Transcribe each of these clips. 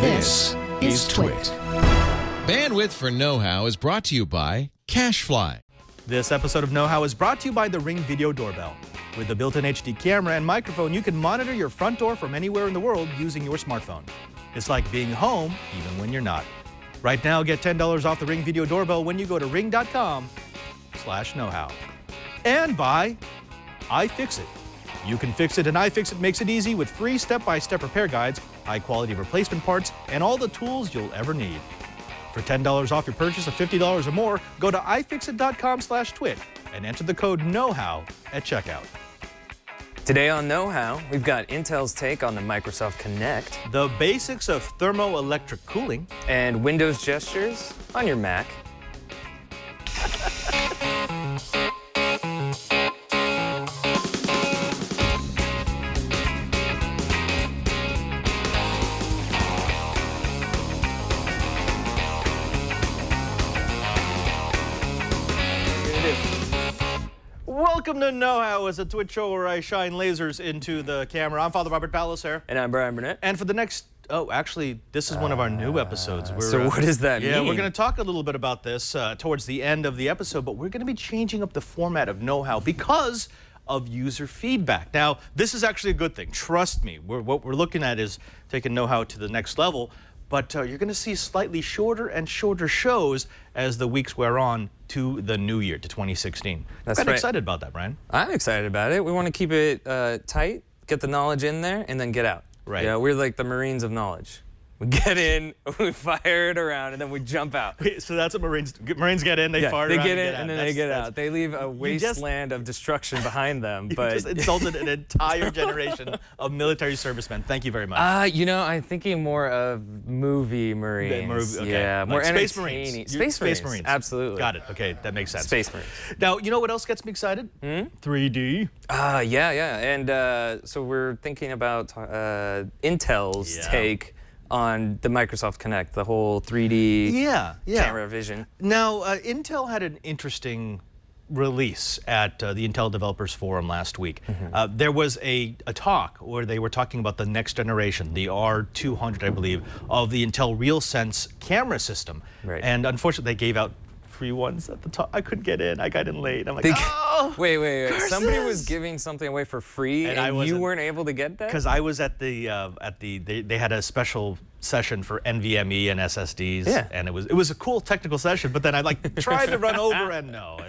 This is Twit. Bandwidth for Know-How is brought to you by CacheFly. This episode of Know-How is brought to you by the Ring Video Doorbell. With the built-in HD camera and microphone, you can monitor your front door from anywhere in the world using your smartphone. It's like being home, even when you're not. Right now, get $10 off the Ring Video Doorbell when you go to ring.com/knowhow. And by iFixit. You can fix it, and iFixit makes it easy with free step-by-step repair guides, high-quality replacement parts, and all the tools you'll ever need. For $10 off your purchase of $50 or more, go to iFixit.com/twit and enter the code KNOWHOW at checkout. Today on Know-How, we've got Intel's take on the Microsoft Kinect, The basics of thermoelectric cooling, and Windows gestures on your Mac. Welcome to Know-How, it's a Twitch show where I shine lasers into the camera. I'm Father Robert Ballecer. And I'm Bryan Burnett. And for the next, actually, this is one of our new episodes. So what does that mean? Yeah, we're going to talk a little bit about this towards the end of the episode, but we're going to be changing up the format of Know-How because of user feedback. Now, this is actually a good thing. Trust me, what we're looking at is taking Know-How to the next level, but you're going to see slightly shorter and shorter shows as the weeks wear on to the new year, to 2016. That's I'm right. excited about that, Bryan. I'm excited about it. We want to keep it tight, get the knowledge in there, and then get out. Right. You know, we're like the Marines of knowledge. We get in, we fire it around, and then we jump out. So that's what Marines get in, they fire they around get and in, and then they get out. They leave a wasteland of destruction behind them. You but just insulted an entire generation of military servicemen. Thank you very much. You know, I'm thinking more of movie Marines. Okay. Yeah, Like more Space entertaining. Marines. Space Marines. Absolutely. Got it. Okay, that makes sense. Space Marines. Now, you know what else gets me excited? 3D. Yeah. And so we're thinking about Intel's take on the Microsoft Kinect, the whole 3D camera vision. Now, Intel had an interesting release at the Intel Developers Forum last week. There was a talk where they were talking about the next generation, the R200, I believe, of the Intel RealSense camera system. Right. And unfortunately, they gave out free ones at the top. I couldn't get in. I got in late. I'm like, Wait. curses! Somebody was giving something away for free, and you weren't able to get that? Because I was at they had a special session for NVMe and SSDs, and it was a cool technical session. But then I tried to run over, and no.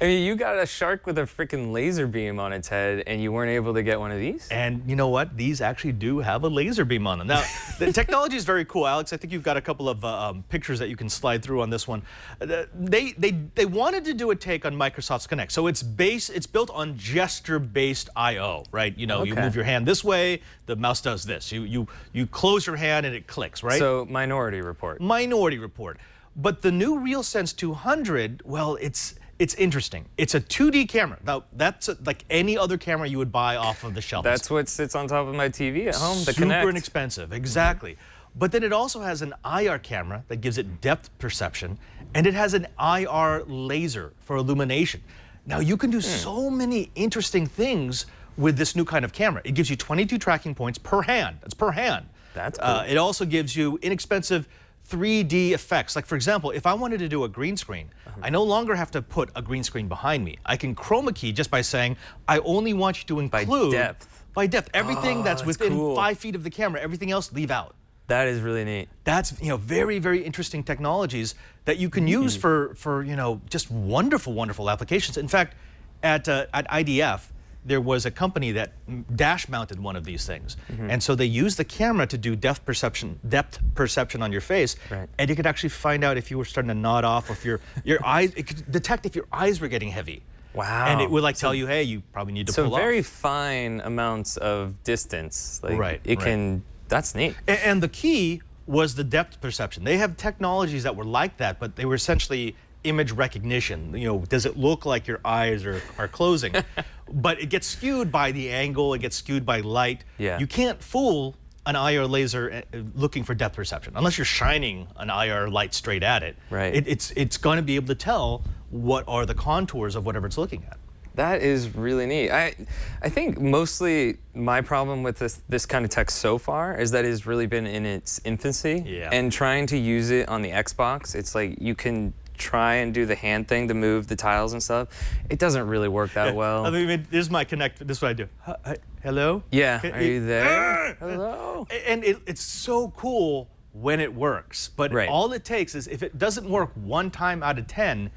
I mean, you got a shark with a freaking laser beam on its head, and you weren't able to get one of these? And you know what? These actually do have a laser beam on them. Now, the technology is very cool, Alex. I think you've got a couple of pictures that you can slide through on this one. They wanted to do a take on Microsoft's Kinect. So it's built on gesture-based I/O, right? You know, you move your hand this way, the mouse does this. You close your hand and it clicks, right? So Minority Report. Minority Report. But the new RealSense 200, well, it's interesting. It's a 2D camera. Now, that's like any other camera you would buy off of the shelf. That's what sits on top of my TV at home, the Super Kinect. inexpensive, exactly. But then it also has an IR camera that gives it depth perception, and it has an IR laser for illumination. Now, you can do so many interesting things with this new kind of camera. It gives you 22 tracking points per hand. That's per hand. That's cool. It also gives you inexpensive 3D effects. Like, for example, if I wanted to do a green screen, I no longer have to put a green screen behind me. I can chroma key just by saying, I only want you to include... By depth. Everything that's within 5 feet of the camera, everything else, leave out. That is really neat. That's very, very interesting technologies that you can use for just wonderful applications. In fact, at IDF, there was a company that dash mounted one of these things. And so they used the camera to do depth perception on your face. Right. And you could actually find out if you were starting to nod off, or if your eyes, it could detect if your eyes were getting heavy. Wow. And it would tell you, hey, you probably need to pull off. So very fine amounts of distance. Right. That's neat. And the key was the depth perception. They have technologies that were like that, but they were essentially image recognition. Does it look like your eyes are closing? But it gets skewed by the angle, it gets skewed by light. Yeah. You can't fool an IR laser looking for depth perception unless you're shining an IR light straight at it. Right. It's going to be able to tell what are the contours of whatever it's looking at. That is really neat. I think mostly my problem with this kind of tech so far is that it's really been in its infancy. Yeah. And trying to use it on the Xbox, it's like you can try and do the hand thing to move the tiles and stuff. It doesn't really work that well. I mean, this is my Connect. This is what I do. Hello? Yeah, are you there? Hello? And it's so cool when it works. But all it takes is if it doesn't work 1 time out of 10,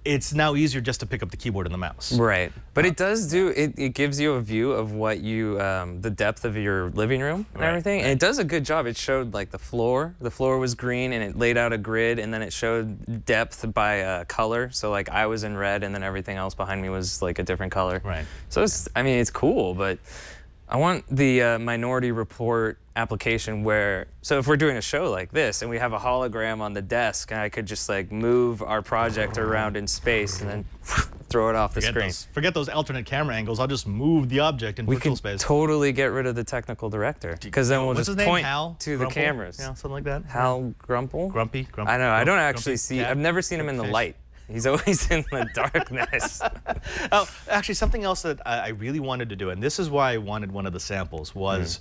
it's now easier just to pick up the keyboard and the mouse. Right, but it does do, it gives you a view of what you, the depth of your living room and everything, and it does a good job. It showed like the floor was green and it laid out a grid, and then it showed depth by color, so like I was in red and then everything else behind me was like a different color. Right. So it's, I mean, it's cool, but I want the Minority Report application where, so if we're doing a show like this and we have a hologram on the desk and I could just like move our project around in space and then throw it off the screen. Forget those alternate camera angles. I'll just move the object in virtual space. We can totally get rid of the technical director, because then we'll just point to the cameras. Yeah, something like that. Hal Grumple? Grumpy. I know, I don't actually see, I've never seen him in the light. He's always in the darkness. Oh, actually, something else that I really wanted to do, and this is why I wanted one of the samples, was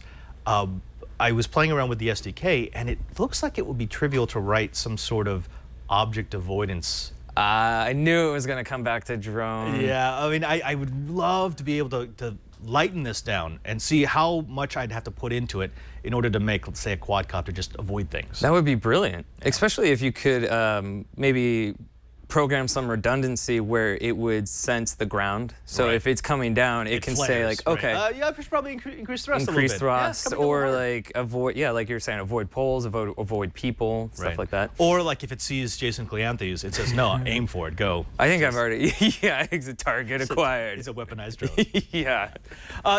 I was playing around with the SDK, and it looks like it would be trivial to write some sort of object avoidance. I knew it was going to come back to drone. Yeah, I mean, I would love to be able to lighten this down and see how much I'd have to put into it in order to make, let's say, a quadcopter just avoid things. That would be brilliant, especially if you could maybe program some redundancy where it would sense the ground. So if it's coming down, it can flares, say like, okay. Yeah, probably increase thrust a little bit. Increase thrust, or like avoid, like you're saying, avoid poles, avoid people, stuff like that. Or like if it sees Jason Cleanthes, it says, no, aim for it, go. I think I've already, exit target acquired. It's a weaponized drone. Yeah.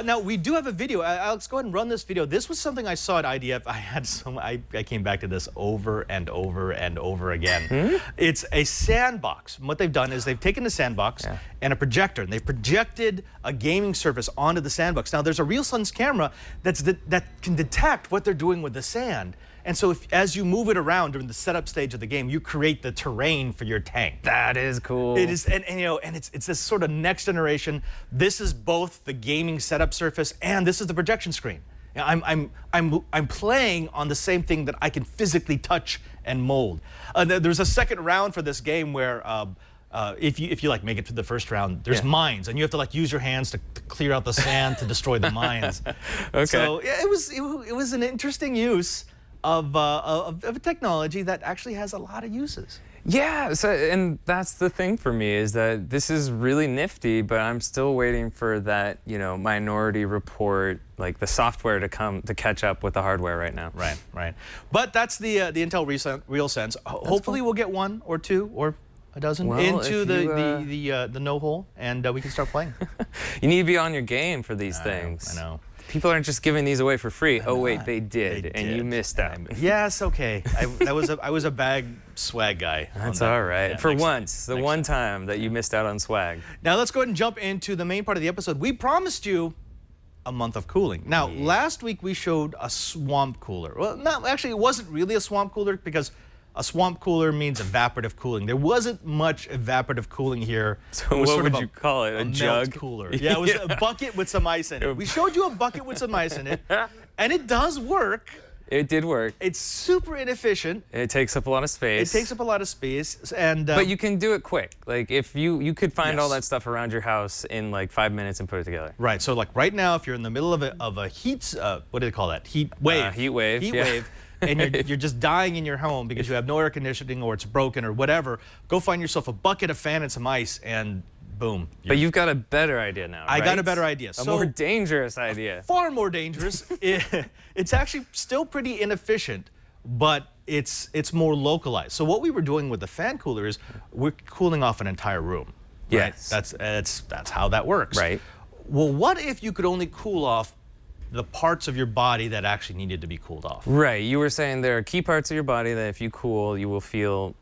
Now, we do have a video. Alex, go ahead and run this video. This was something I saw at IDF. I came back to this over and over and over again. It's a sandbox. What they've done is they've taken a sandbox and a projector, and they've projected a gaming surface onto the sandbox. Now, there's a RealSense camera that can detect what they're doing with the sand. And so as you move it around during the setup stage of the game, you create the terrain for your tank. That is cool. It is, and you know, and it's this sort of next generation. This is both the gaming setup surface and this is the projection screen. I'm playing on the same thing that I can physically touch and mold. There's a second round for this game where if you like make it to the first round, there's mines, and you have to like use your hands to clear out the sand to destroy the mines. Okay. So yeah, it was an interesting use of a technology that actually has a lot of uses. Yeah, so, and that's the thing for me, is that this is really nifty, but I'm still waiting for that, you know, Minority Report, like the software to come to catch up with the hardware right now. Right. But that's the Intel RealSense. Hopefully we'll get 1 or 2 or a dozen into the no hole, and we can start playing. You need to be on your game for these things. I know. People aren't just giving these away for free. Oh wait, they did, and you missed out. Yes, okay. I was a bag swag guy. That's all right. Yeah, for once, the one time that you missed out on swag. Now let's go ahead and jump into the main part of the episode. We promised you a month of cooling. Now, last week we showed a swamp cooler. Well, no, actually it wasn't really a swamp cooler, because a swamp cooler means evaporative cooling. There wasn't much evaporative cooling here. So what would you call it? A jug cooler? Yeah, it was a bucket with some ice in it. We showed you a bucket with some ice in it, and it does work. It did work. It's super inefficient. It takes up a lot of space. It takes up a lot of space, and but you can do it quick. Like if you could find all that stuff around your house in like 5 minutes and put it together. Right. So like right now, if you're in the middle of a heat, what do they call that? Heat wave. Heat wave. Heat wave. And you're just dying in your home because you have no air conditioning or it's broken or whatever, go find yourself a bucket of fan and some ice, and boom. But you've got a better idea now, I got a better idea. A more dangerous idea. Far more dangerous. It's actually still pretty inefficient, but it's more localized. So what we were doing with the fan cooler is we're cooling off an entire room. Yes. Right? That's how that works. Right. Well, what if you could only cool off the parts of your body that actually needed to be cooled off? Right. You were saying there are key parts of your body that if you cool, you will feel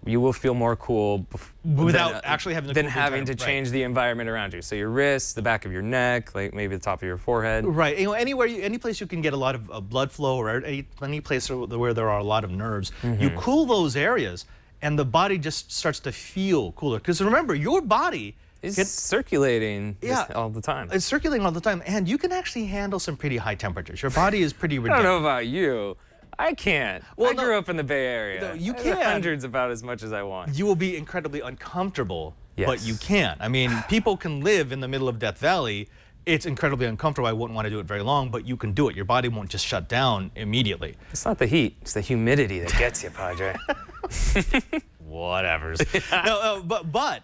more cool without actually having to change the environment around you. So your wrists, the back of your neck, like maybe the top of your forehead. Right. You know, any place you can get a lot of blood flow, or any place where there are a lot of nerves, you cool those areas, and the body just starts to feel cooler. Because remember, your body It's circulating all the time. It's circulating all the time, and you can actually handle some pretty high temperatures. Your body is pretty I ridiculous. don't know about you. I can't. Well, I grew up in the Bay Area. No, you I have can. hundreds about as much as I want. You will be incredibly uncomfortable, Yes. but you can't. I mean, people can live in the middle of Death Valley. It's incredibly uncomfortable. I wouldn't want to do it very long, but you can do it. Your body won't just shut down immediately. It's not the heat. It's the humidity that gets you, Padre. Whatever's. No, but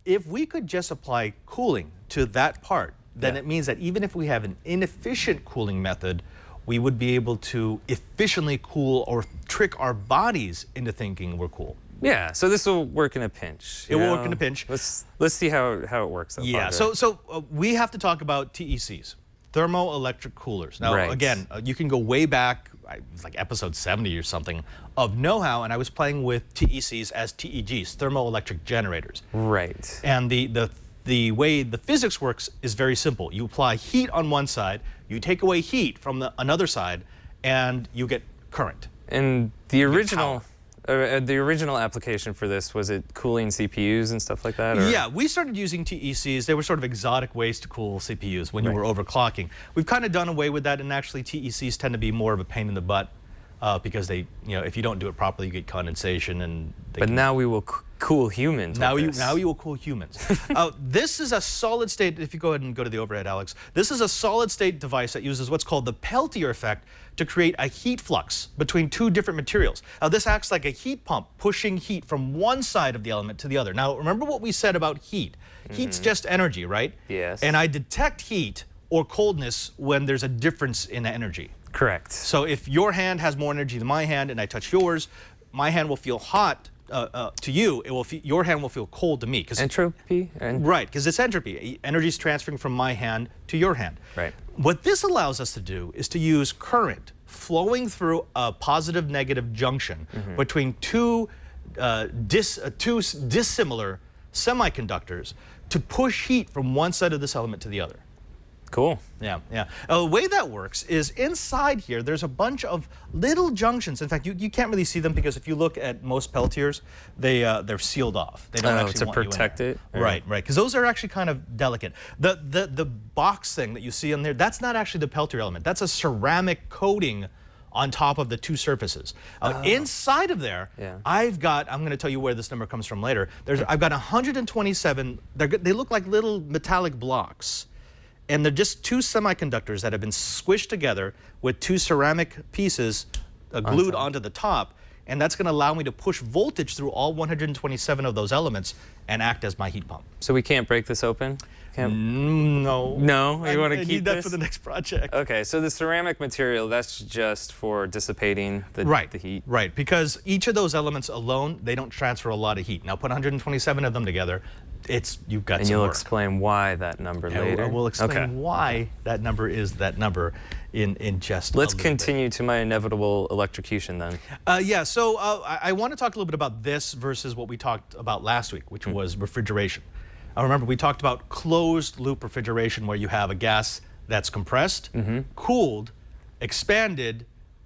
if we could just apply cooling to that part, then it means that even if we have an inefficient cooling method, we would be able to efficiently cool or trick our bodies into thinking we're cool. Yeah, so this will work in a pinch. It will work in a pinch. Let's see how it works. Yeah, Padre. so we have to talk about TECs, thermoelectric coolers. Now, Right. again, you can go way back, it's like episode 70 or something, of Know-How, and I was playing with TECs as TEGs, thermoelectric generators. Right. And the way the physics works is very simple. You apply heat on one side, you take away heat from the another side, and you get current. And the original application for this, was it cooling CPUs and stuff like that? Or? Yeah, we started using TECs. They were sort of exotic ways to cool CPUs when you were overclocking. We've kind of done away with that, and actually TECs tend to be more of a pain in the butt because they, if you don't do it properly, you get condensation and. But now we will cool humans. Now you will cool humans. This is a solid state. If you go ahead and go to the overhead, Alex, this is a solid state device that uses what's called the Peltier effect to create a heat flux between two different materials. Now this acts like a heat pump, pushing heat from one side of the element to the other. Now remember what we said about heat. Heat's just energy, right? Yes. And I detect heat or coldness when there's a difference in energy. Correct. So if your hand has more energy than my hand and I touch yours, my hand will feel hot to you. Your hand will feel cold to me. Entropy? Right, because it's entropy. Energy is transferring from my hand to your hand. Right. What this allows us to do is to use current flowing through a positive-negative junction between two dissimilar semiconductors to push heat from one side of this element to the other. Cool. Yeah, yeah. The way that works is inside here, there's a bunch of little junctions. In fact, you can't really see them because if you look at most Peltiers, they're sealed off. They don't actually to want you in protect there. it? Right, right. Because those are actually kind of delicate. The box thing that you see on there, that's not actually the Peltier element. That's a ceramic coating on top of the two surfaces. Inside of there, I'm going to tell you where this number comes from later. I've got 127, they look like little metallic blocks. And they're just two semiconductors that have been squished together with two ceramic pieces glued onto the top. And that's going to allow me to push voltage through all 127 of those elements and act as my heat pump. So we can't break this open? No. No? You want to I keep need that this? for the next project. Okay, so the ceramic material, that's just for dissipating the heat? Right, because each of those elements alone, they don't transfer a lot of heat. Now put 127 of them together, you've got and some you'll work. explain why that number later? We'll explain why that number is that number in just Let's a little continue to my inevitable electrocution then. Yeah, so I want to talk a little bit about this versus what we talked about last week, which was refrigeration. Remember, we talked about closed loop refrigeration where you have a gas that's compressed, cooled, expanded,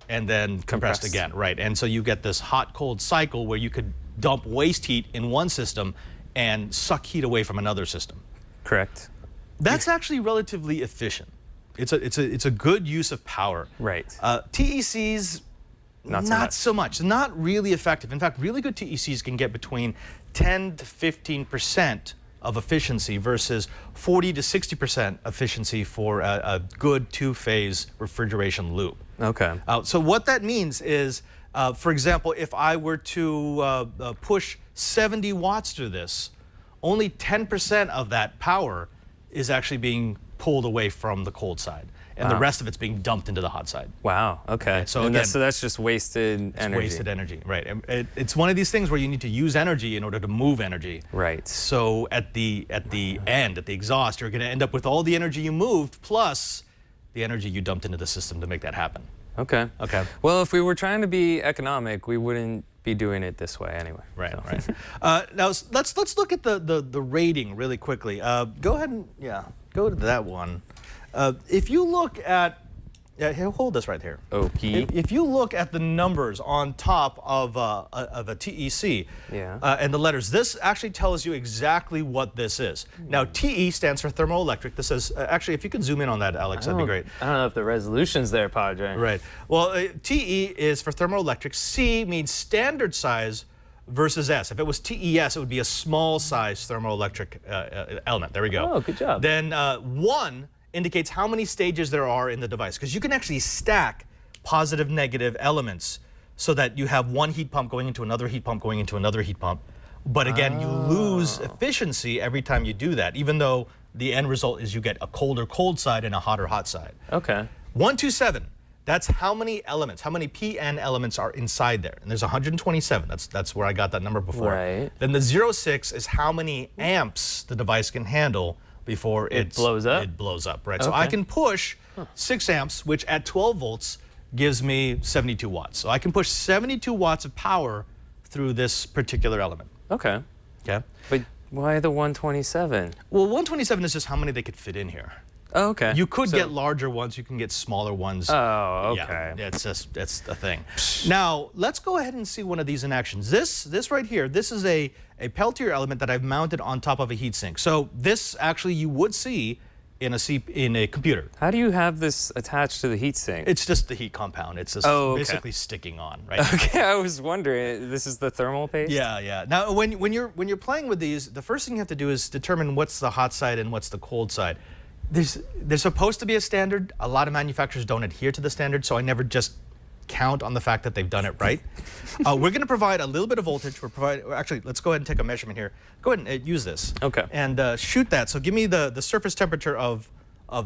and then compressed again, right? And so you get this hot-cold cycle where you could dump waste heat in one system and suck heat away from another system. Correct. That's actually relatively efficient. It's a good use of power. Right. TECs, not so much. Not really effective. In fact, really good TECs can get between 10 to 15% of efficiency versus 40 to 60% efficiency for a good two-phase refrigeration loop. Okay. So what that means is, for example, if I were to push 70 watts through this, only 10% of that power is actually being pulled away from the cold side. And the rest of it's being dumped into the hot side. Wow, okay. So again, that's just wasted energy. Wasted energy, right. It's one of these things where you need to use energy in order to move energy. Right. So at the end, at the exhaust, you're going to end up with all the energy you moved plus the energy you dumped into the system to make that happen. Okay. Okay. Well, if we were trying to be economic, we wouldn't be doing it this way anyway. Right, so. right. Now let's look at the rating really quickly. Go ahead and go to that one. If you look at Yeah, here, hold this right here. Okay. If you look at the numbers on top of a TEC and the letters, this actually tells you exactly what this is. Now, TE stands for Thermoelectric. This is, actually, if you could zoom in on that, Alex, that'd be great. I don't know if the resolution's there, Padre. Right. Well, TE is for Thermoelectric. C means standard size versus S. If it was TES, it would be a small size thermoelectric element. There we go. Oh, good job. Then 1 indicates how many stages there are in the device, because you can actually stack positive, negative elements so that you have one heat pump going into another heat pump going into another heat pump. But again, you lose efficiency every time you do that, even though the end result is you get a colder cold side and a hotter hot side. Okay. 127. That's how many elements, how many PN elements are inside there. And there's 127. That's where I got that number before. Right. Then the 06 is how many amps the device can handle before it blows up? It blows up, right? Okay. So I can push 6 amps, which at 12 volts gives me 72 watts. So I can push 72 watts of power through this particular element. Okay. Okay. But why the 127? Well, 127 is just how many they could fit in here. Oh, okay. You could get larger ones, you can get smaller ones. Oh, okay. Yeah, that's the thing. Now, let's go ahead and see one of these in action. This right here, this is a Peltier element that I've mounted on top of a heatsink. So this actually you would see in a computer. How do you have this attached to the heatsink? It's just the heat compound. It's just basically sticking on, right? Okay, I was wondering. This is the thermal paste? Yeah, yeah. Now, when you're playing with these, the first thing you have to do is determine what's the hot side and what's the cold side. There's supposed to be a standard. A lot of manufacturers don't adhere to the standard, so I never just count on the fact that they've done it right. We're going to provide a little bit of voltage. Actually, let's go ahead and take a measurement here. Go ahead and use this. Okay. And shoot that. So give me the surface temperature of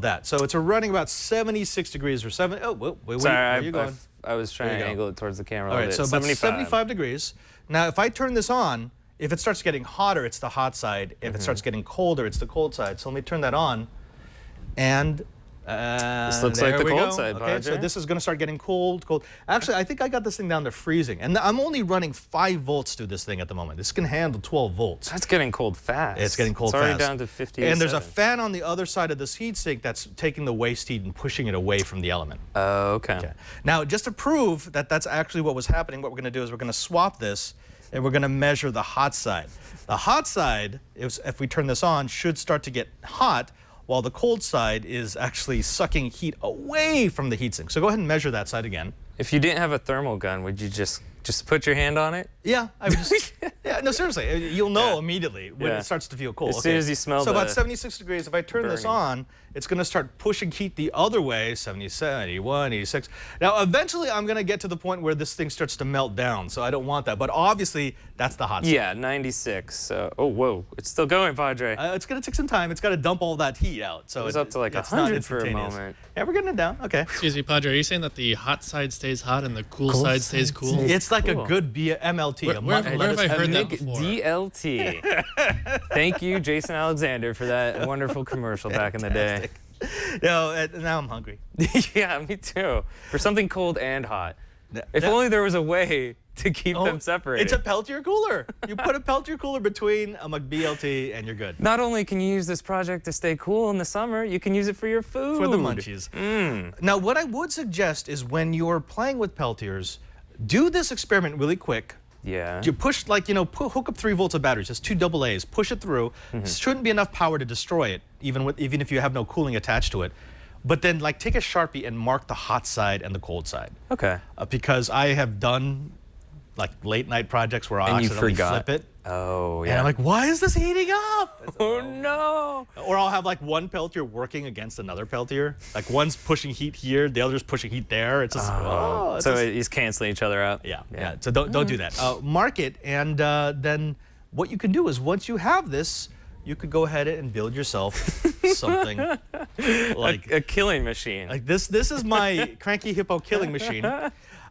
that. So it's running about 76 degrees or 7. Oh, wait, sorry, where are you going? I was trying to angle it towards the camera. All right, so about 75 degrees. Now, if I turn this on, if it starts getting hotter, it's the hot side. If it starts getting colder, it's the cold side. So let me turn that on. And this looks like the cold side, okay, so this is going to start getting cold. Actually, I think I got this thing down to freezing. And I'm only running 5 volts through this thing at the moment. This can handle 12 volts. That's getting cold fast. It's getting cold fast. It's already fast. down to 50. And there's a fan on the other side of this heatsink that's taking the waste heat and pushing it away from the element. Oh, okay. Now, just to prove that that's actually what was happening, what we're going to do is we're going to swap this and we're going to measure the hot side. The hot side, if we turn this on, should start to get hot, while the cold side is actually sucking heat away from the heatsink. So go ahead and measure that side again. If you didn't have a thermal gun, would you just put your hand on it? Yeah, I would just. Yeah, no, seriously, you'll know immediately when it starts to feel cold. As soon as you smell about 76 degrees. If I turn this on, it's going to start pushing heat the other way, 70, 71, 86. Now, eventually, I'm going to get to the point where this thing starts to melt down, so I don't want that. But obviously, that's the hot side. Yeah, 96. Oh, whoa, it's still going, Padre. It's going to take some time. It's got to dump all that heat out. So it's up to like 100 for a moment. Yeah, we're getting it down. Okay. Excuse me, Padre, are you saying that the hot side stays hot and the cool side stays cool? It's like a good MLT. Where have I heard that before? DLT. Thank you, Jason Alexander, for that wonderful commercial back in the day. No, now I'm hungry. Yeah, me too. For something cold and hot. If only there was a way to keep them separated. It's a Peltier cooler. You put a Peltier cooler between a BLT and you're good. Not only can you use this project to stay cool in the summer, you can use it for your food. For the munchies. Now, what I would suggest is when you're playing with Peltiers, do this experiment really quick. Yeah. You push, like, hook up 3 volts of batteries, just 2 AA's, push it through. Shouldn't be enough power to destroy it, even if you have no cooling attached to it. But then, like, take a Sharpie and mark the hot side and the cold side. Okay. Because I have done, like, late night projects where I'll accidentally flip it. Oh, yeah. And I'm like, why is this heating up? Oh, no. Or I'll have, like, one Peltier working against another Peltier. Like, one's pushing heat here, the other's pushing heat there. It's just, so it's canceling each other out? Yeah. So don't do that. Mark it, and then what you can do is once you have this, you could go ahead and build yourself something like a killing machine. Like this is my Cranky Hippo killing machine.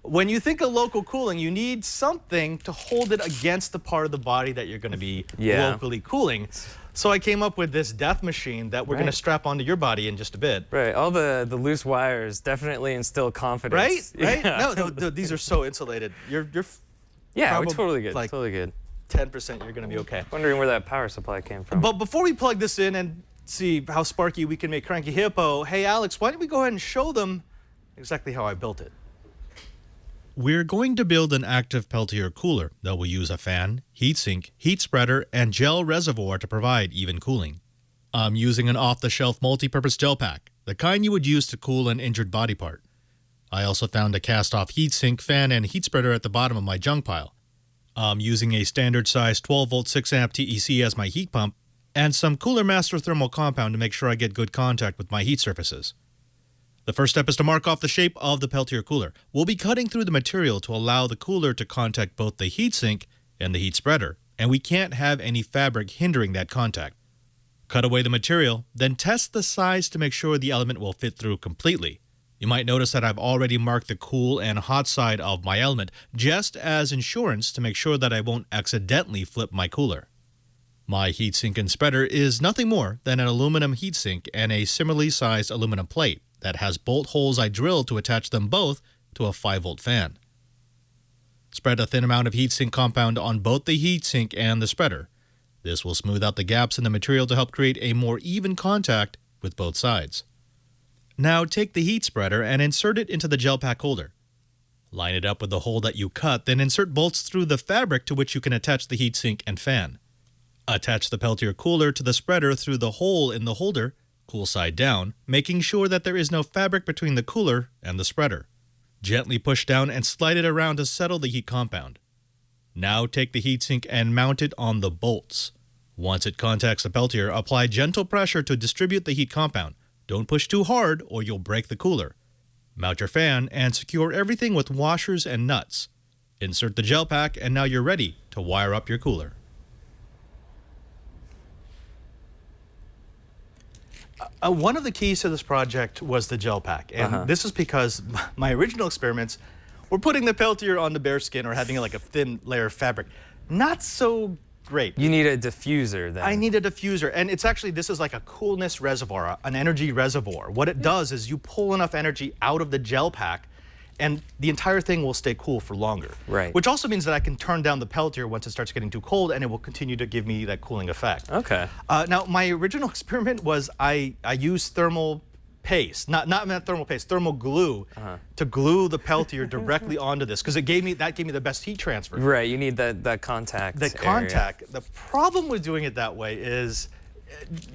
When you think of local cooling, you need something to hold it against the part of the body that you're going to be locally cooling. So I came up with this death machine that we're going to strap onto your body in just a bit. Right. All the loose wires definitely instill confidence. Right? Yeah. No, these are so insulated. You're yeah, we're totally good. Like, totally good. 10%, you're going to be okay. Wondering where that power supply came from. But before we plug this in and see how sparky we can make Cranky Hippo, hey, Alex, why don't we go ahead and show them exactly how I built it. We're going to build an active Peltier cooler that will use a fan, heatsink, heat spreader, and gel reservoir to provide even cooling. I'm using an off-the-shelf multi-purpose gel pack, the kind you would use to cool an injured body part. I also found a cast-off heatsink, fan, and heat spreader at the bottom of my junk pile. I'm using a standard-size 12-volt 6-amp TEC as my heat pump, and some Cooler Master thermal compound to make sure I get good contact with my heat surfaces. The first step is to mark off the shape of the Peltier cooler. We'll be cutting through the material to allow the cooler to contact both the heatsink and the heat spreader, and we can't have any fabric hindering that contact. Cut away the material, then test the size to make sure the element will fit through completely. You might notice that I've already marked the cool and hot side of my element, just as insurance to make sure that I won't accidentally flip my cooler. My heatsink and spreader is nothing more than an aluminum heatsink and a similarly sized aluminum plate that has bolt holes I drilled to attach them both to a 5-volt fan. Spread a thin amount of heatsink compound on both the heatsink and the spreader. This will smooth out the gaps in the material to help create a more even contact with both sides. Now take the heat spreader and insert it into the gel pack holder. Line it up with the hole that you cut, then insert bolts through the fabric to which you can attach the heatsink and fan. Attach the Peltier cooler to the spreader through the hole in the holder, cool side down, making sure that there is no fabric between the cooler and the spreader. Gently push down and slide it around to settle the heat compound. Now take the heatsink and mount it on the bolts. Once it contacts the Peltier, apply gentle pressure to distribute the heat compound. Don't push too hard or you'll break the cooler. Mount your fan and secure everything with washers and nuts. Insert the gel pack and now you're ready to wire up your cooler. One of the keys to this project was the gel pack, and this is because my original experiments were putting the Peltier on the bare skin or having like a thin layer of fabric. Not so great. You need a diffuser then. I need a diffuser, and it's actually, this is like a coolness reservoir, an energy reservoir. What it does is you pull enough energy out of the gel pack and the entire thing will stay cool for longer. Right. Which also means that I can turn down the Peltier once it starts getting too cold and it will continue to give me that cooling effect. Okay. Now, my original experiment was I used thermal paste, not thermal paste, thermal glue to glue the Peltier directly onto this because that gave me the best heat transfer. Right, you need that contact The contact. The problem with doing it that way is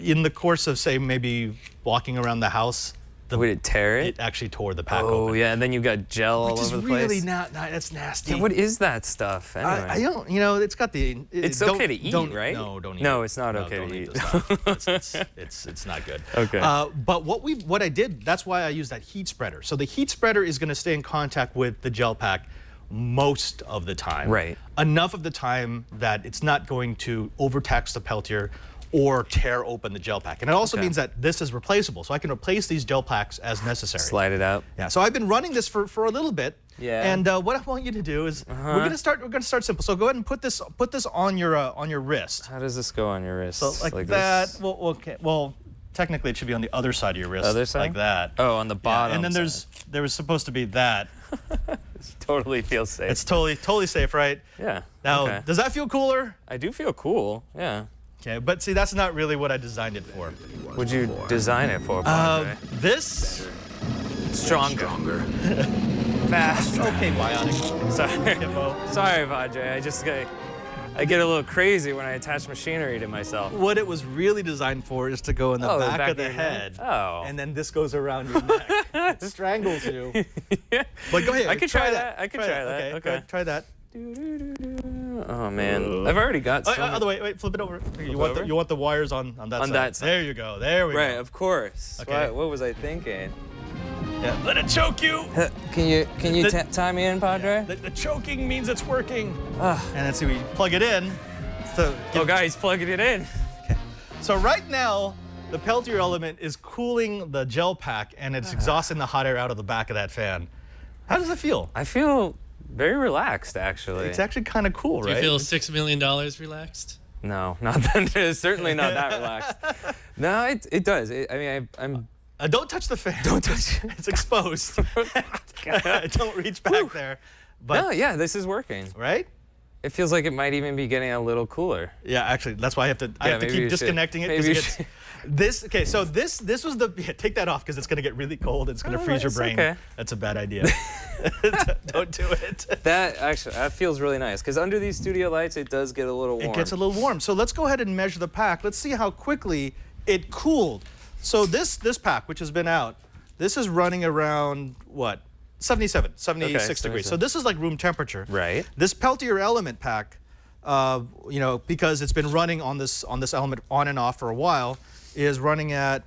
in the course of, say, maybe walking around the house, would it tear it? It actually tore the pack open. Oh yeah, and then you got gel all over the place. Which is really not, that's nasty. Yeah, what is that stuff anyway? I don't, it's got the... It's okay to eat, right? No, don't eat it. No, it's not okay to eat. It's not good. Okay. But what I did, that's why I used that heat spreader. So the heat spreader is going to stay in contact with the gel pack most of the time. Right. Enough of the time that it's not going to overtax the Peltier or tear open the gel pack. And it also means that this is replaceable, so I can replace these gel packs as necessary. Slide it out. Yeah, so I've been running this for a little bit. Yeah. And what I want you to do is we're gonna start simple. So go ahead and put this on your wrist. How does this go on your wrist? So like that. This? Well, okay. Well, technically it should be on the other side of your wrist. Other side? Like that. Oh, on the bottom. Yeah. And then there was supposed to be that. Totally feels safe. It's totally safe, right? Yeah. Now, does that feel cooler? I do feel cool. Yeah. Okay, but see, that's not really what I designed it for. What'd you design it for, Padre? This? Stronger. Fast. Okay, bionic. Sorry. Sorry, Padre. I get a little crazy when I attach machinery to myself. What it was really designed for is to go in the back of the head. Oh. And then this goes around your neck. It strangles you. Yeah. But go ahead. I could try that. I could try that. Okay. Try that. Oh man, I've already got some. Other way, wait, flip it over. You want the wires on that side. On that side. There you go. There we go. Right, of course. Okay. What was I thinking? Yeah. Let it choke you. Can you tie me in, Padre? The choking means it's working. And let's see, we plug it in. Guys, plugging it in. Okay. So right now, the Peltier element is cooling the gel pack and it's exhausting the hot air out of the back of that fan. How does it feel? I feel very relaxed, actually. It's actually kind of cool, right? Do you feel $6 million relaxed? No, not that. Certainly not that relaxed. No, it does. I'm. Don't touch the fan. Don't touch it. It's exposed. Don't reach back there. But no, yeah, this is working. right? It feels like it might even be getting a little cooler. Yeah, actually, that's why I have to maybe keep you disconnecting should. it. 'Cause Maybe it you gets- should. this was take that off because it's going to get really cold. It's going to freeze your it's brain. okay. That's a bad idea. Don't do it. That feels really nice because under these studio lights, it does get a little warm. It gets a little warm. So let's go ahead and measure the pack. Let's see how quickly it cooled. So this pack, which has been out, this is running around what? 76 degrees. So this is like room temperature. Right. This Peltier element pack, you know, because it's been running on this element on and off for a while, is running at.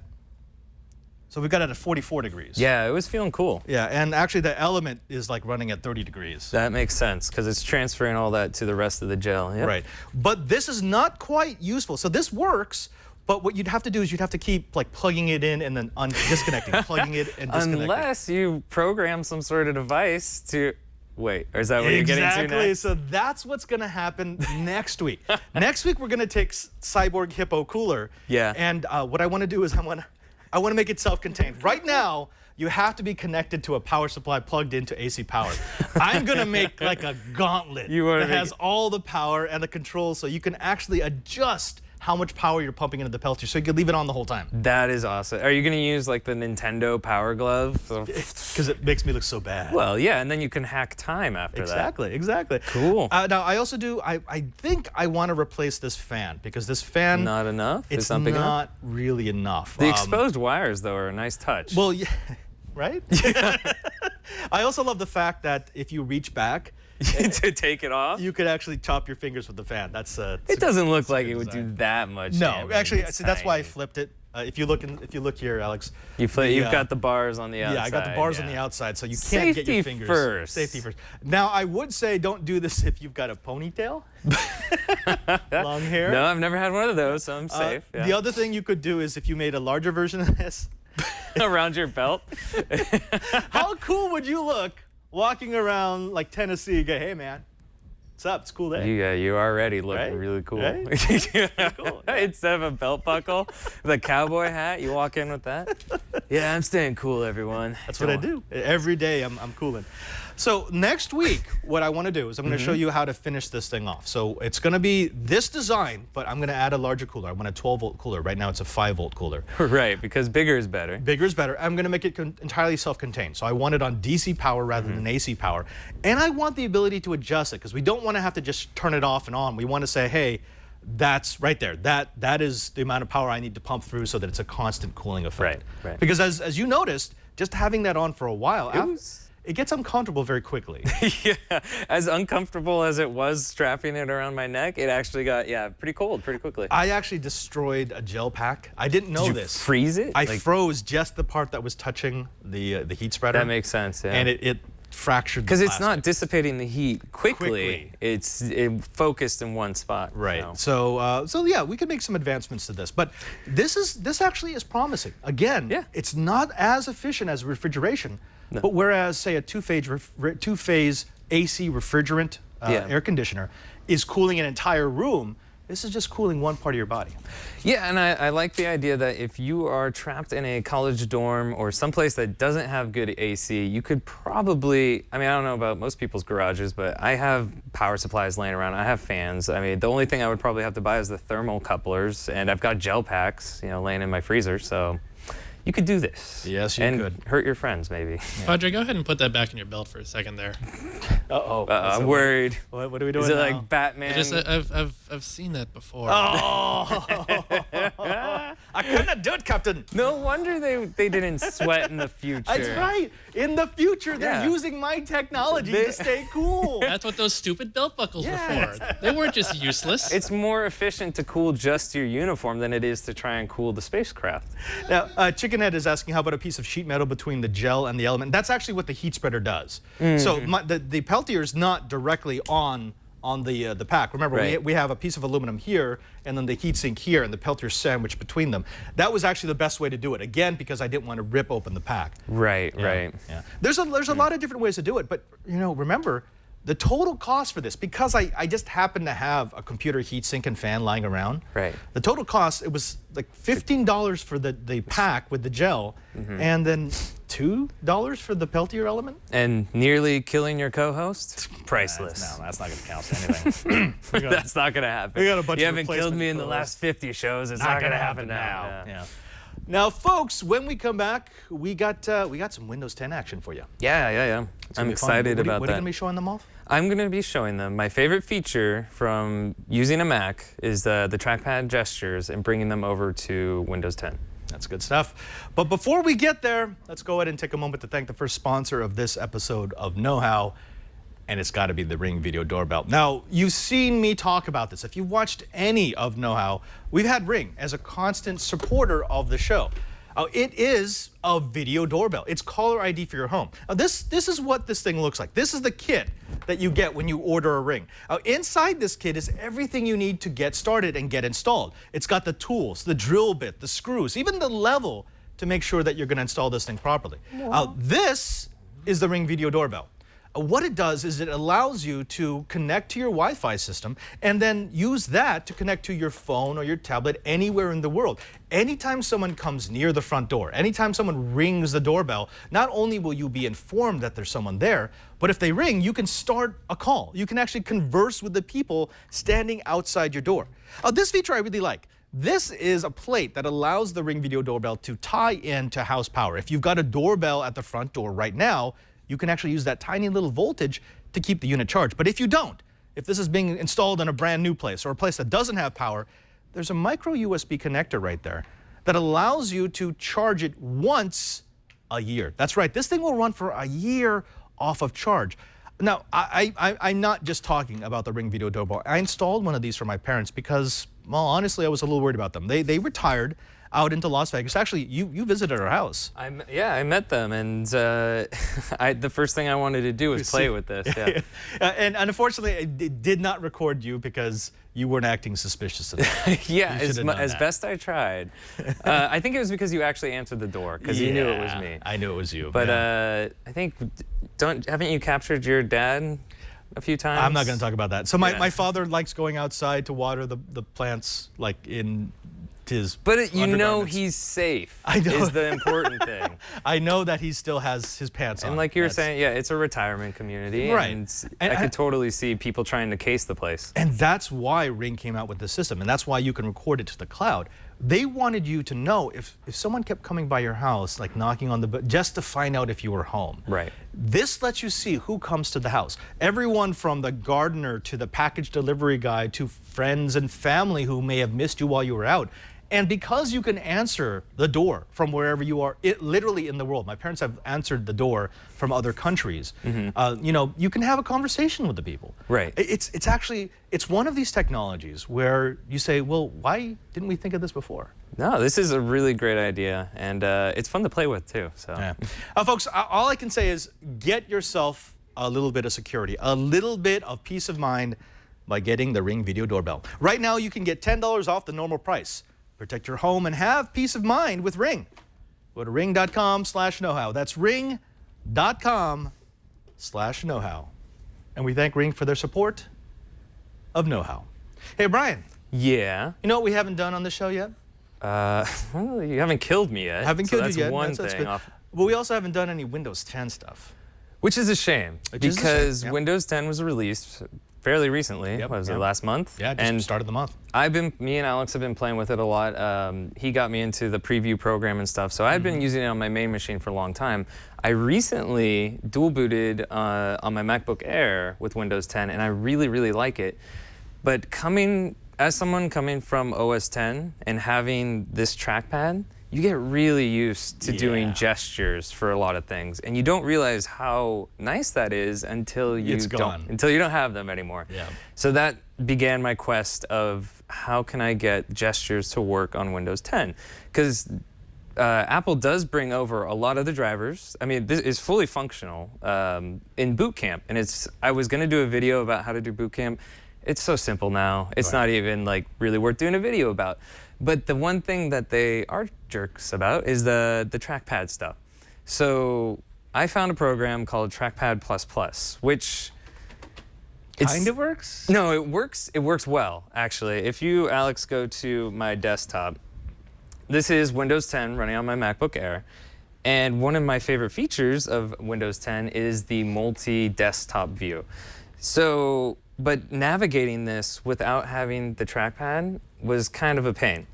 So we got it at 44 degrees. Yeah, it was feeling cool. Yeah, and actually the element is like running at 30 degrees. That makes sense because it's transferring all that to the rest of the gel. Yep. Right. But this is not quite useful. So this works, but what you'd have to do is you'd have to keep like plugging it in and then disconnecting, plugging it and disconnecting. Unless you program some sort of device to. Wait, or is that what you're getting to Exactly. next? So that's what's going to happen next week. Next week we're going to take Cyborg Hippo Cooler. Yeah. And what I want to do is I want to make it self-contained. Right now, you have to be connected to a power supply plugged into AC power. I'm going to make like a gauntlet that has all the power and the controls so you can actually adjust how much power you're pumping into the Peltier, so you can leave it on the whole time. That is awesome. Are you going to use like the Nintendo Power Glove? Because it makes me look so bad. Well, yeah, and then you can hack time after that. Exactly. Cool. Now, I also do, I think I want to replace this fan, because this fan... Not enough? It's not really enough. The exposed wires, though, are a nice touch. Well, yeah, right? I also love the fact that if you reach back, to take it off? you could actually chop your fingers with the fan. It doesn't look like it would do that much No, damage. actually, It's see, that's why I tiny. flipped it. If you look here, Alex. You've got the bars on the outside. Yeah, I got the bars on the outside, so you can't get your Safety fingers. first. Safety first. Now, I would say don't do this if you've got a ponytail, long hair. No, I've never had one of those, so I'm safe. Yeah. The other thing you could do is if you made a larger version of this. Around your belt? How cool would you look walking around like Tennessee? Go, hey man, what's up? It's a cool day. Yeah, you already look Right? really cool. Right? Cool, yeah. Instead of a belt buckle, the cowboy hat, you walk in with that. Yeah, I'm staying cool, everyone. That's what I do. Every day I'm cooling. So next week, what I want to do is I'm going to show you how to finish this thing off. So it's going to be this design, but I'm going to add a larger cooler. I want a 12-volt cooler. Right now it's a 5-volt cooler. Right, because bigger is better. Bigger is better. I'm going to make it entirely self-contained. So I want it on DC power rather than AC power. And I want the ability to adjust it because we don't want to have to just turn it off and on. We want to say, hey, that's right there. That is the amount of power I need to pump through so that it's a constant cooling effect. Right. Because as you noticed, just having that on for a while, it gets uncomfortable very quickly. Yeah, as uncomfortable as it was strapping it around my neck, it actually got, pretty cold pretty quickly. I actually destroyed a gel pack. I didn't know Did you this. freeze it? I froze just the part that was touching the heat spreader. That makes sense, yeah. And it fractured the because it's not plastic. dissipating the heat quickly. It's focused in one spot. Right. So yeah, we could make some advancements to this, but this actually is promising. Again, it's not as efficient as refrigeration, but whereas say a two-phase AC refrigerant air conditioner is cooling an entire room, this is just cooling one part of your body. Yeah, and I like the idea that if you are trapped in a college dorm or someplace that doesn't have good AC, you could probably, I don't know about most people's garages, but I have power supplies laying around. I have fans. The only thing I would probably have to buy is the thermal couplers, and I've got gel packs, laying in my freezer, so you could do this. Yes, you could. And hurt your friends, maybe. Padre, go ahead and put that back in your belt for a second there. I'm worried. What are we doing Is it now? like Batman? I've seen that before. Oh! I couldn't do it, Captain. No wonder they didn't sweat in the future. That's right. In the future, they're using my technology to stay cool. That's what those stupid belt buckles were for. They weren't just useless. It's more efficient to cool just your uniform than it is to try and cool the spacecraft. Now, Chickenhead is asking, how about a piece of sheet metal between the gel and the element? That's actually what the heat spreader does. So the Peltier is not directly on the pack. Remember, we have a piece of aluminum here, and then the heatsink here, and the Peltier sandwiched between them. That was actually the best way to do it. Again, because I didn't want to rip open the pack. Right. Yeah. There's a lot of different ways to do it, but remember, The total cost for this, because I just happen to have a computer heatsink and fan lying around, Right. the total cost, it was like $15 for the pack with the gel, and then $2 for the Peltier element. And nearly killing your co-host? Priceless. No, that's not going to count for anything. That's not going to happen. We got a bunch you of haven't killed me in the replacement last 50 shows. It's not going to happen now. Yeah. Now, folks, when we come back, we got some Windows 10 action for you. Yeah. I'm excited about What are you that. going to be showing them off? I'm going to be showing them my favorite feature from using a Mac is the trackpad gestures and bringing them over to Windows 10. That's good stuff. But before we get there, let's go ahead and take a moment to thank the first sponsor of this episode of Know How, and it's got to be the Ring Video Doorbell. Now, you've seen me talk about this. If you've watched any of Know How, we've had Ring as a constant supporter of the show. It is a video doorbell. It's caller ID for your home. Now, this is what this thing looks like. This is the kit that you get when you order a Ring. Inside this kit is everything you need to get started and get installed. It's got the tools, the drill bit, the screws, even the level to make sure that you're going to install this thing properly. This is the Ring Video Doorbell. What it does is it allows you to connect to your Wi-Fi system and then use that to connect to your phone or your tablet anywhere in the world. Anytime someone comes near the front door, anytime someone rings the doorbell, not only will you be informed that there's someone there, but if they ring, you can start a call. You can actually converse with the people standing outside your door. This feature I really like. This is a plate that allows the Ring Video Doorbell to tie in to house power. If you've got a doorbell at the front door right now, you can actually use that tiny little voltage to keep the unit charged. But if you don't, if this is being installed in a brand new place or a place that doesn't have power, there's a micro USB connector right there that allows you to charge it once a year. That's right, this thing will run for a year off of charge. Now, I'm not just talking about the Ring Video Doorbell. I installed one of these for my parents because, well, honestly, I was a little worried about them. They retired out into Las Vegas. Actually, you visited our house. I met them, and the first thing I wanted to do was play with this. Yeah. And unfortunately, it did not record you because you weren't acting suspicious enough. Yeah, as best I tried. I think it was because you actually answered the door, because you knew it was me. I knew it was you. But I think, haven't you captured your dad a few times? I'm not going to talk about that. So my father likes going outside to water the plants, like in his you know he's safe. I know. Is the important thing. I know that he still has his pants on. And like you were saying, yeah, it's a retirement community. Right. And I could totally see people trying to case the place. And that's why Ring came out with this system, and that's why you can record it to the cloud. They wanted you to know if someone kept coming by your house, like knocking on the just to find out if you were home. Right. This lets you see who comes to the house. Everyone from the gardener to the package delivery guy to friends and family who may have missed you while you were out. And because you can answer the door from wherever you are, literally in the world. My parents have answered the door from other countries. You can have a conversation with the people. Right. It's one of these technologies where you say, well, why didn't we think of this before? No, this is a really great idea, and it's fun to play with too. So, yeah. Folks, all I can say is get yourself a little bit of security, a little bit of peace of mind by getting the Ring Video Doorbell. Right now, you can get $10 off the normal price. Protect your home and have peace of mind with Ring. Go to ring.com/knowhow. That's ring.com/knowhow. And we thank Ring for their support of Know How. Hey, Bryan. Yeah. You know what we haven't done on the show yet? Well, you haven't killed me yet. Haven't killed you yet. That's one that's thing. good. But we also haven't done any Windows 10 stuff. Which is a shame, because Windows 10 was released fairly recently. What was it, last month? Yeah, just started the month. Me and Alex have been playing with it a lot. He got me into the preview program and stuff, so I've been using it on my main machine for a long time. I recently dual booted on my MacBook Air with Windows 10, and I really, really like it. But as someone coming from OS 10 and having this trackpad, you get really used to doing gestures for a lot of things, and you don't realize how nice that is until you don't have them anymore. Yeah. So that began my quest of how can I get gestures to work on Windows 10, because Apple does bring over a lot of the drivers. I mean, this is fully functional in Boot Camp, and I was going to do a video about how to do Boot Camp. It's so simple now. It's not even like really worth doing a video about. But the one thing that they are jerks about is the trackpad stuff. So I found a program called Trackpad++, which Kind of works? No, it works. It works well, actually. If you, Alex, go to my desktop, this is Windows 10 running on my MacBook Air. And one of my favorite features of Windows 10 is the multi-desktop view. So, but navigating this without having the trackpad was kind of a pain.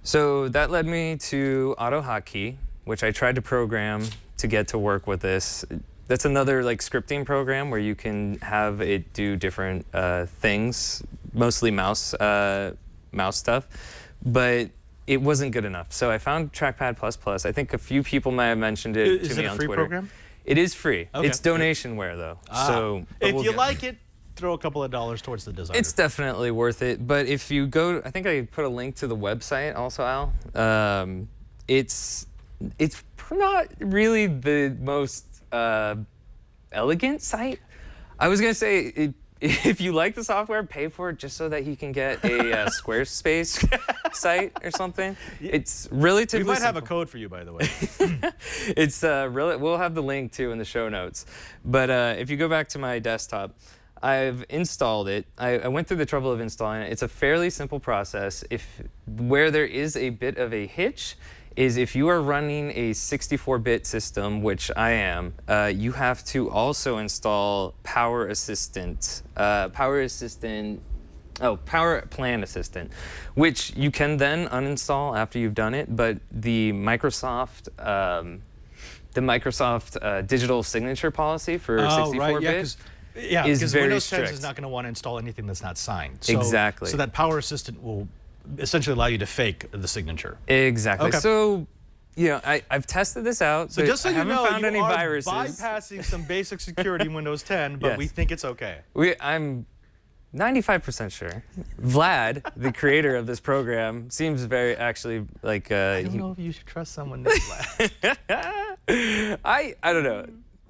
So that led me to AutoHotkey, which I tried to program to get to work with this. That's another like scripting program where you can have it do different things, mostly mouse stuff, but it wasn't good enough. So I found Trackpad++. I think a few people might have mentioned it to me on Twitter. Is it a free program? It is free. Okay. It's donationware though. So if you like it, throw a couple of dollars towards the designer. It's definitely worth it. But if you go, I think I put a link to the website also, Al. It's not really the most elegant site. I was gonna say, if you like the software, pay for it just so that you can get a Squarespace site or something. It's relatively We might have a simple. code for you, by the way. It's really, we'll have the link too in the show notes. But if you go back to my desktop, I've installed it. I went through the trouble of installing it. It's a fairly simple process. Where there is a bit of a hitch is if you are running a 64-bit system, which I am, you have to also install Power Plan Assistant, which you can then uninstall after you've done it. But the Microsoft digital signature policy for 64-bit. Yeah, is because very Windows 10 strict. is not going to want to install anything that's not signed. So, Exactly. So that Power Assistant will essentially allow you to fake the signature. Exactly. Okay. So, I've tested this out. So but just so I you haven't know, found you any are viruses. bypassing some basic security in Windows 10, but Yes. we think it's okay. I'm 95% sure. Vlad, the creator of this program, seems very actually like. I don't know if you should trust someone named Vlad. I don't know.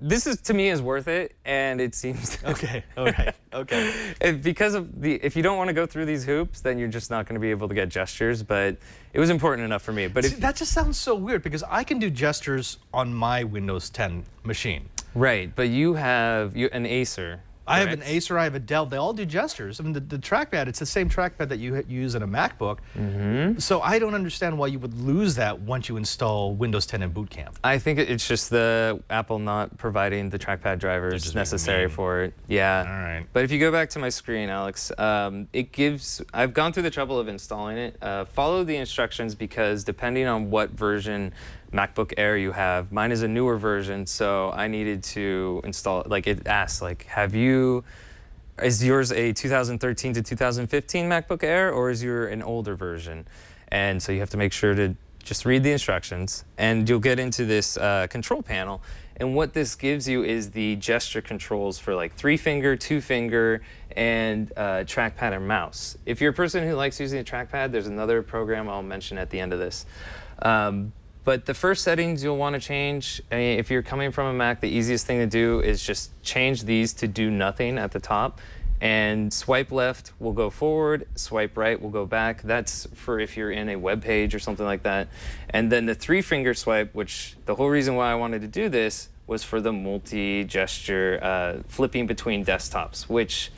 This to me is worth it, and it seems Okay, all right, okay. because of if you don't want to go through these hoops, then you're just not going to be able to get gestures. But it was important enough for me. But See, that just sounds so weird because I can do gestures on my Windows 10 machine. right, but you have an Acer. I have an correct? Acer, I have a Dell. They all do gestures. I mean, the trackpad, it's the same trackpad that you use in a MacBook. So I don't understand why you would lose that once you install Windows 10 in Boot Camp. I think it's just the Apple not providing the trackpad drivers just necessary mean. for it. Yeah. All right. But if you go back to my screen, Alex, I've gone through the trouble of installing it. Follow the instructions because depending on what version MacBook Air you have, mine is a newer version, so I needed to install, like it asks, like, is yours a 2013 to 2015 MacBook Air or is yours an older version? And so you have to make sure to just read the instructions and you'll get into this control panel. And what this gives you is the gesture controls for like 3-finger, 2-finger, and trackpad and mouse. If you're a person who likes using a trackpad, there's another program I'll mention at the end of this. But the first settings you'll want to change, if you're coming from a Mac, the easiest thing to do is just change these to do nothing at the top. And swipe left will go forward, swipe right will go back. That's for if you're in a web page or something like that. And then the 3-finger swipe, which the whole reason why I wanted to do this was for the multi-gesture flipping between desktops, which,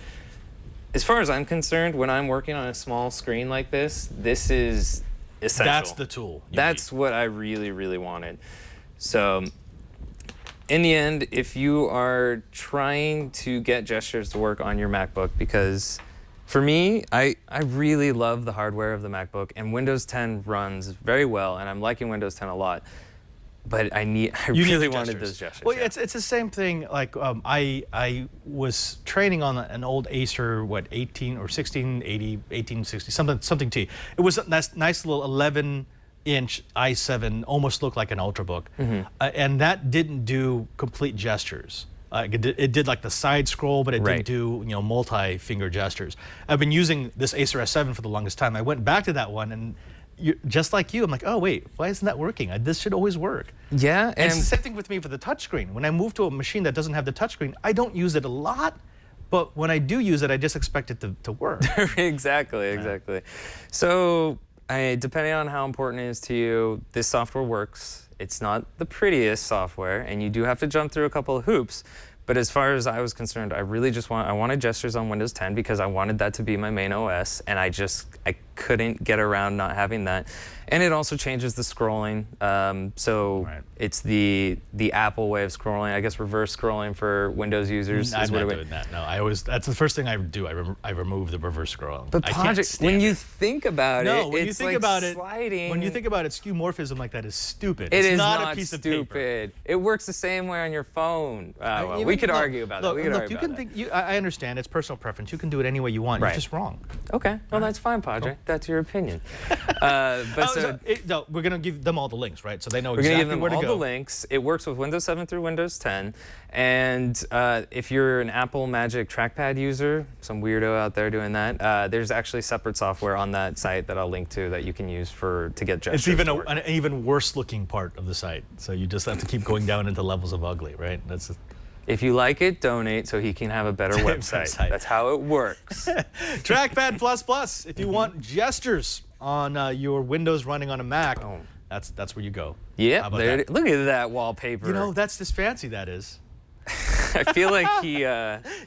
as far as I'm concerned, when I'm working on a small screen like this is essential. That's the tool. That's what I really, really wanted. So in the end, if you are trying to get gestures to work on your MacBook, because for me, I really love the hardware of the MacBook, and Windows 10 runs very well, and I'm liking Windows 10 a lot. But I really wanted those gestures. Well, yeah. it's the same thing. Like I was training on an old Acer, 1880, 1860, something T. It was a nice little 11-inch i7, almost looked like an Ultrabook, and that didn't do complete gestures. It did like the side scroll, but it didn't do multi-finger gestures. I've been using this Acer S7 for the longest time. I went back to that one and. Just like you, I'm like, oh wait, why isn't that working? This should always work. Yeah, and it's the same thing with me for the touchscreen. When I move to a machine that doesn't have the touchscreen, I don't use it a lot, but when I do use it, I just expect it to work. Exactly. So, depending on how important it is to you, this software works. It's not the prettiest software, and you do have to jump through a couple of hoops, But as far as I was concerned, I really just wanted gestures on Windows 10 because I wanted that to be my main OS, and I couldn't get around not having that. And it also changes the scrolling. So it's the Apple way of scrolling. I guess reverse scrolling for Windows users. I'm not doing that. No, that's the first thing I do. I remove the reverse scrolling. But when you think about it, when you it's think like about sliding. When you think about it, skewmorphism like that is stupid. It it's is not a piece of paper. stupid. It works the same way on your phone. We could argue about that. I understand. It's personal preference. You can do it any way you want. Right. You're just wrong. Okay. Well, that's fine, Padre. Cool. That's your opinion. We're going to give them all the links, right? So they know we're exactly gonna give them where to all go. the links. It works with Windows 7 through Windows 10. And if you're an Apple Magic Trackpad user, some weirdo out there doing that, there's actually separate software on that site that I'll link to that you can use to get gestures. It's even an even worse looking part of the site. So you just have to keep going down into levels of ugly, right? If you like it, donate so he can have a better website. That's how it works. Trackpad plus. If you want gestures on your Windows running on a Mac, that's where you go. Yeah, look at that wallpaper. You know, that's just fancy, that is. I feel like he...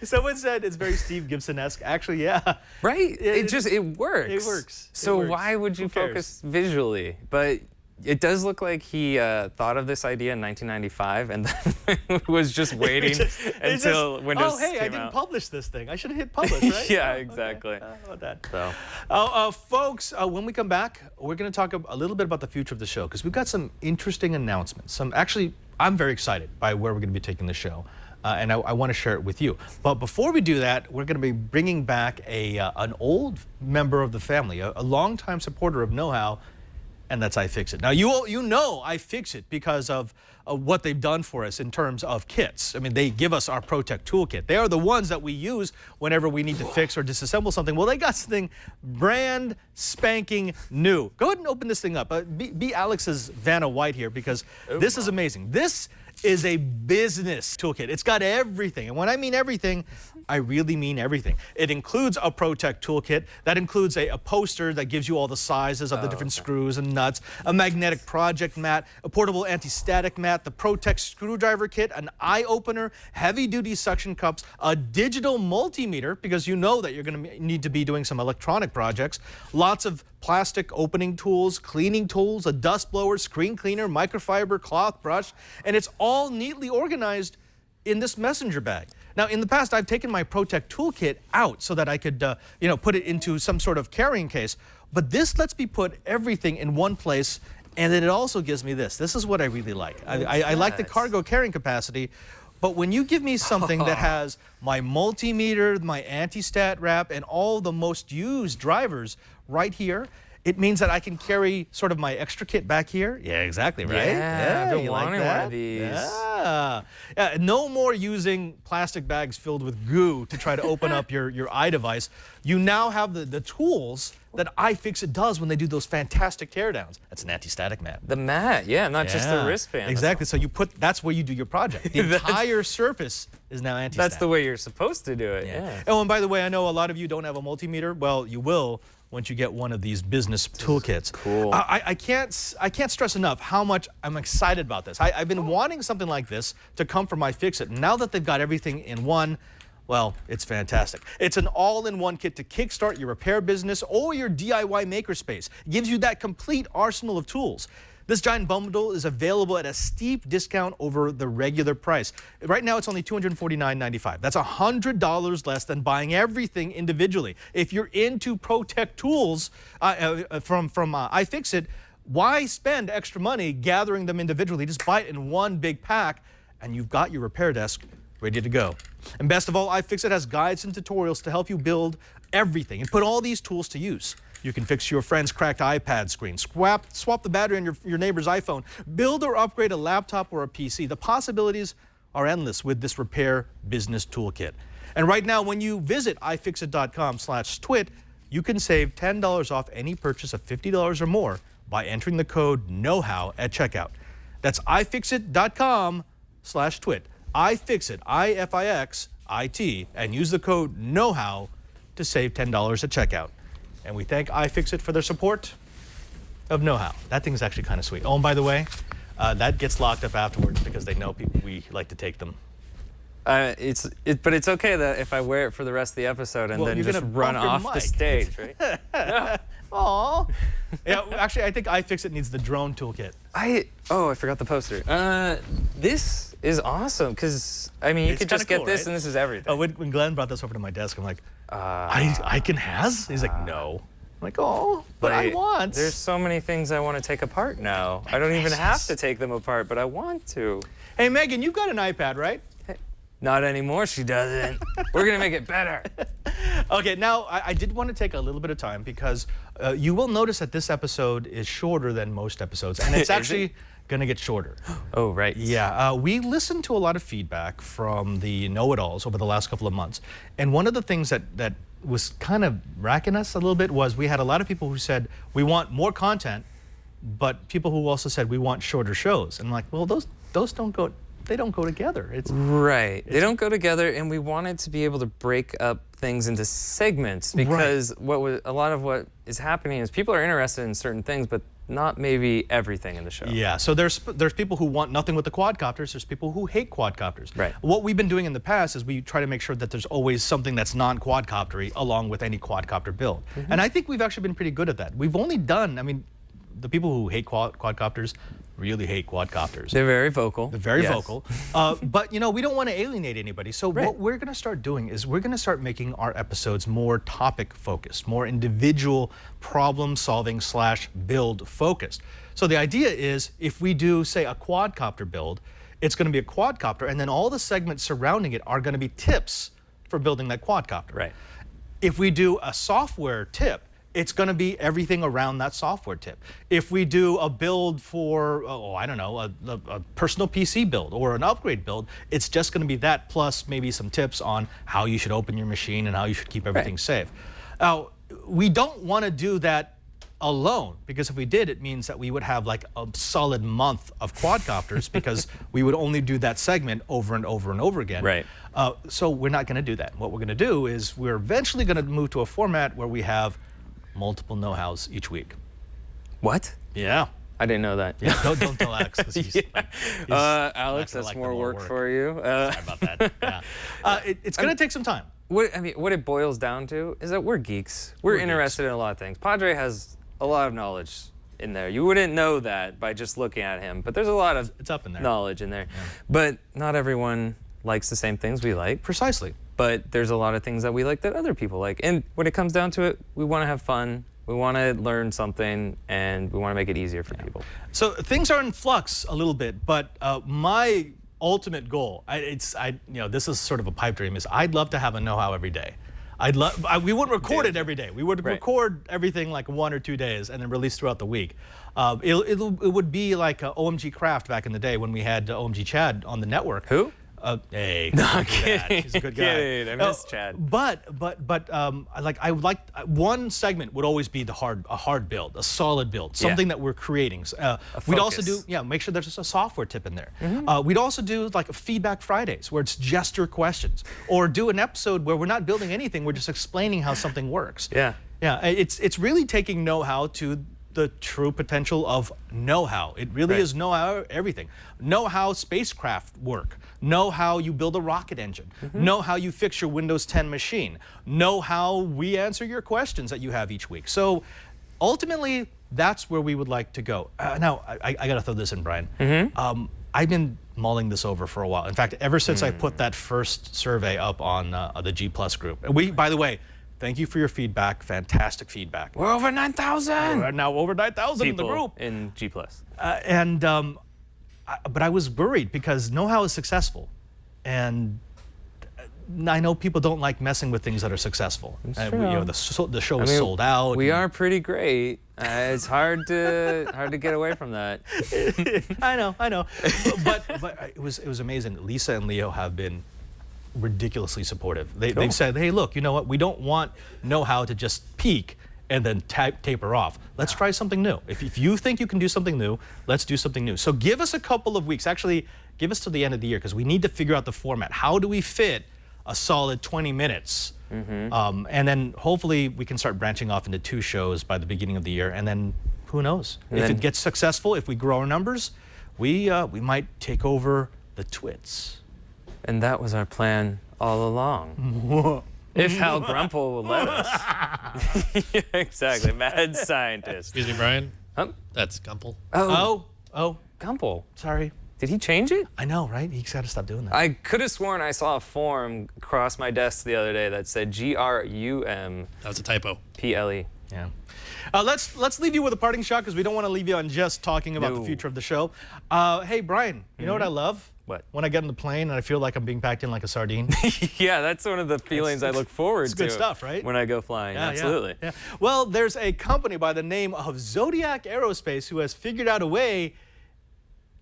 Someone said it's very Steve Gibson-esque. Actually, yeah. Right? It works. It works. So why would you focus visually? But it does look like he thought of this idea in 1995 and then was just waiting until Windows came out. Oh, hey, I didn't publish this thing. I should have hit publish, right? Yeah, exactly. Okay. How about that? So. Folks, when we come back, we're going to talk a little bit about the future of the show because we've got some interesting announcements. Actually, I'm very excited by where we're going to be taking the show. And I want to share it with you. But before we do that, we're going to be bringing back an old member of the family, a longtime supporter of Know-How, and that's iFixit. Now, you know iFixit because of what they've done for us in terms of kits. I mean, they give us our ProTech toolkit. They are the ones that we use whenever we need to fix or disassemble something. Well, they got something brand spanking new. Go ahead and open this thing up. Be Alex's Vanna White here because this is amazing. This is a business toolkit. It's got everything. And when I mean everything, I really mean everything. It includes a ProTech toolkit. That includes a poster that gives you all the sizes of the different screws and nuts, a magnetic project mat, a portable anti-static mat, the ProTech screwdriver kit, an eye opener, heavy-duty suction cups, a digital multimeter, because you know that you're going to need to be doing some electronic projects, lots of plastic opening tools, cleaning tools, a dust blower, screen cleaner, microfiber cloth brush, and it's all neatly organized in this messenger bag. Now, in the past, I've taken my ProTech toolkit out so that I could, put it into some sort of carrying case. But this lets me put everything in one place, and then it also gives me this. This is what I really like. I like the cargo carrying capacity, but when you give me something that has my multimeter, my anti-stat wrap, and all the most used drivers right here, it means that I can carry sort of my extra kit back here. Yeah, exactly, right? Yeah, I've been you like wanting that? one of these. Yeah. No more using plastic bags filled with goo to try to open up your iDevice. You now have the tools that iFixit does when they do those fantastic teardowns. That's an anti-static mat. The mat, not just the wristband. Exactly. So that's where you do your project. The entire surface is now anti-static. That's the way you're supposed to do it. Yeah. Oh, and by the way, I know a lot of you don't have a multimeter. Well, you will once you get one of these business toolkits. Cool. I can't stress enough how much I'm excited about this. I've been wanting something like this to come from iFixit. Now that they've got everything in one, well, it's fantastic. It's an all-in-one kit to kickstart your repair business or your DIY makerspace. It gives you that complete arsenal of tools. This giant bundle is available at a steep discount over the regular price. Right now, it's only $249.95. That's $100 less than buying everything individually. If you're into ProTech tools from iFixit, why spend extra money gathering them individually? Just buy it in one big pack, and you've got your repair desk ready to go. And best of all, iFixit has guides and tutorials to help you build everything and put all these tools to use. You can fix your friend's cracked iPad screen, swap the battery on your neighbor's iPhone, build or upgrade a laptop or a PC. The possibilities are endless with this repair business toolkit. And right now, when you visit iFixit.com/twit, you can save $10 off any purchase of $50 or more by entering the code KNOWHOW at checkout. That's iFixit.com/twit. iFixit, I-F-I-X-I-T, and use the code KNOWHOW to save $10 at checkout. And we thank iFixit for their support of Know-How. That thing's actually kind of sweet. Oh, and by the way, that gets locked up afterwards because they know we like to take them. But it's okay that if I wear it for the rest of the episode and Well, then you're just gonna run bump your off the mic. stage, right? Aw. Yeah, actually, I think iFixit needs the drone toolkit. I forgot the poster. This is awesome because I mean you It's could just kinda get cool, this right? and this is everything. When Glenn brought this over to my desk, I'm like, I can has? He's like, no. I'm like, oh, but I want. There's so many things I want to take apart now. I don't even have to take them apart, but I want to. Hey, Megan, you've got an iPad, right? Not anymore, she doesn't. We're gonna make it better. Okay, now I did want to take a little bit of time because you will notice that this episode is shorter than most episodes, and it's actually going to get shorter. Oh, right. Yeah, we listened to a lot of feedback from the know-it-alls over the last couple of months, and one of the things that was kind of racking us a little bit was we had a lot of people who said we want more content, but people who also said we want shorter shows. And I'm like, well, those don't go. They don't go together. Right. They don't go together, and we wanted to be able to break up things into segments because a lot of what is happening is people are interested in certain things, but not maybe everything in the show. Yeah, so there's people who want nothing with the quadcopters. There's people who hate quadcopters. Right. What we've been doing in the past is we try to make sure that there's always something that's non-quadcoptery along with any quadcopter build. And I think we've actually been pretty good at that. We've only done, I mean, the people who hate quadcopters really hate quadcopters. They're very vocal. They're very Yes. vocal. But, you know, we don't want to alienate anybody. So what we're going to start doing is we're going to start making our episodes more topic focused, more individual problem solving / build focused. So the idea is if we do, say, a quadcopter build, it's going to be a quadcopter, and then all the segments surrounding it are going to be tips for building that quadcopter. Right. If we do a software tip, it's going to be everything around that software tip. If we do a build for, I don't know, a personal PC build or an upgrade build, it's just going to be that plus maybe some tips on how you should open your machine and how you should keep everything safe. Now, we don't want to do that alone, because if we did, it means that we would have like a solid month of quadcopters because we would only do that segment over and over and over again. Right. So we're not going to do that. What we're going to do is we're eventually going to move to a format where we have multiple know-hows each week. What? Yeah. I didn't know that. Yeah. Don't tell Alex. 'Cause he's, Alex, gonna that's like more the more work work. for you. Sorry about that. Yeah. It's going to take some time. What it boils down to is that we're geeks. We're interested in a lot of things. Padre has a lot of knowledge in there. You wouldn't know that by just looking at him, but there's a lot of It's up in there. knowledge in there. But not everyone likes the same things we like. Precisely. But there's a lot of things that we like that other people like. And when it comes down to it, we want to have fun. We want to learn something, and we want to make it easier for people. So things are in flux a little bit, but my ultimate goal, this is sort of a pipe dream, is I'd love to have a know-how every day. We wouldn't record it every day. We would record everything like 1 or 2 days and then release throughout the week. It would be like OMG Craft back in the day when we had OMG Chad on the network. Who? Hey, No, I'm kidding. He's a good guy. Kidding. I miss Chad. But I would like one segment would always be a hard build, a solid build, something that we're creating. We'd also do make sure there's a software tip in there. We'd also do like a feedback Fridays where it's just your questions, or do an episode where we're not building anything, we're just explaining how something works. Yeah. Yeah, it's really taking know-how to the true potential of know-how. It really is know-how everything. Know how spacecraft work. Know how you build a rocket engine. Know how you fix your Windows 10 machine. Know how we answer your questions that you have each week. So ultimately, that's where we would like to go. Now, I got to throw this in, Brian. I've been mulling this over for a while. In fact, ever since I put that first survey up on the G Plus group. And by the way, thank you for your feedback. Fantastic feedback. We're over 9,000. We're now over 9,000 in the group. In G+. But I was worried because know-how is successful. And I know people don't like messing with things that are successful. The show is sold out. We are pretty great. It's hard to get away from that. I know. But it was amazing. Lisa and Leo have been ridiculously supportive. They've said, hey, look, you know what? We don't want know-how to just peak and then taper off. Let's try something new. If you think you can do something new, let's do something new. So give us a couple of weeks. Actually, give us till the end of the year because we need to figure out the format. How do we fit a solid 20 minutes? And then hopefully we can start branching off into 2 shows by the beginning of the year. And then who knows? If it gets successful, if we grow our numbers, we might take over the Twits. And that was our plan all along. If Hal Grumple will let us. Yeah, exactly. Mad scientist. Excuse me, Brian. Huh? That's Gumple. Oh, Gumple. sorry. Did he change it? I know, right? He's got to stop doing that. I could have sworn I saw a form cross my desk the other day that said GRUMPLE. That was a typo. Yeah. Let's leave you with a parting shot because we don't want to leave you on just talking about the future of the show. Hey, Brian, you know what I love? What? When I get on the plane and I feel like I'm being packed in like a sardine. Yeah, that's one of the feelings I look forward to. It's good stuff, right? When I go flying, Yeah, absolutely. Yeah. Well, there's a company by the name of Zodiac Aerospace who has figured out a way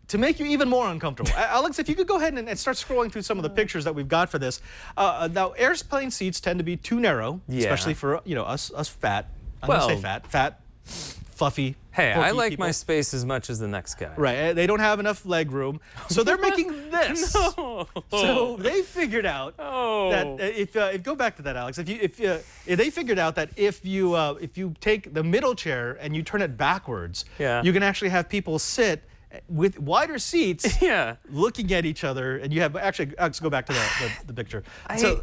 to make you even more uncomfortable. Alex, if you could go ahead and start scrolling through some of the pictures that we've got for this. Now, airplane seats tend to be too narrow, especially for us fat. I'm gonna say fat, fluffy. Hey, I like people. my space as much as the next guy. Right, they don't have enough leg room, so they're making this. No. So they figured out that if go back to that, Alex. If they figured out that if you take the middle chair and you turn it backwards, you can actually have people sit with wider seats, looking at each other, and you have actually. Alex, go back to the picture.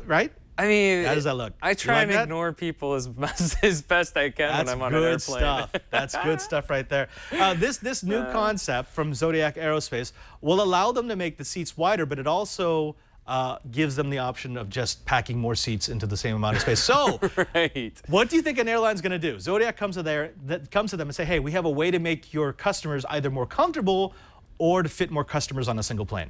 Right. I mean, how does that look? I try and ignore people as best I can when I'm on an airplane. That's good stuff. That's good stuff right there. This new concept from Zodiac Aerospace will allow them to make the seats wider, but it also gives them the option of just packing more seats into the same amount of space. So, what do you think an airline's going to do? Zodiac comes to them and say, hey, we have a way to make your customers either more comfortable or to fit more customers on a single plane.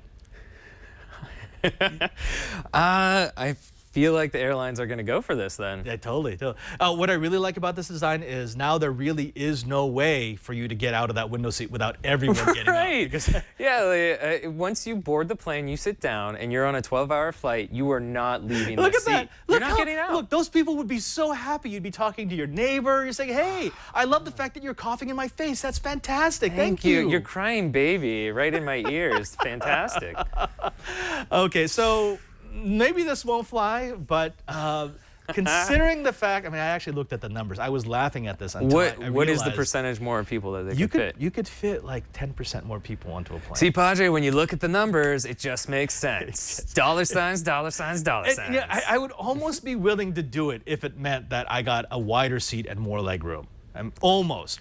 I feel like the airlines are going to go for this then. Yeah, totally. What I really like about this design is now there really is no way for you to get out of that window seat without everyone getting out. Because Yeah, once you board the plane, you sit down, and you're on a 12-hour flight, you are not leaving the seat. Look at that. You're not getting out. Look, those people would be so happy. You'd be talking to your neighbor. You're saying, hey, I love the fact that you're coughing in my face. That's fantastic. Thank you. You're crying baby right in my ears. Fantastic. Okay, so maybe this won't fly, but considering the fact, I mean, I actually looked at the numbers. I was laughing at this until I what is the realized percentage more people that they you could fit? You could fit like 10% more people onto a plane. See, Padre, when you look at the numbers, it just makes sense. Dollar signs, dollar signs, dollar signs. Yeah, I would almost be willing to do it if it meant that I got a wider seat and more leg room. Almost.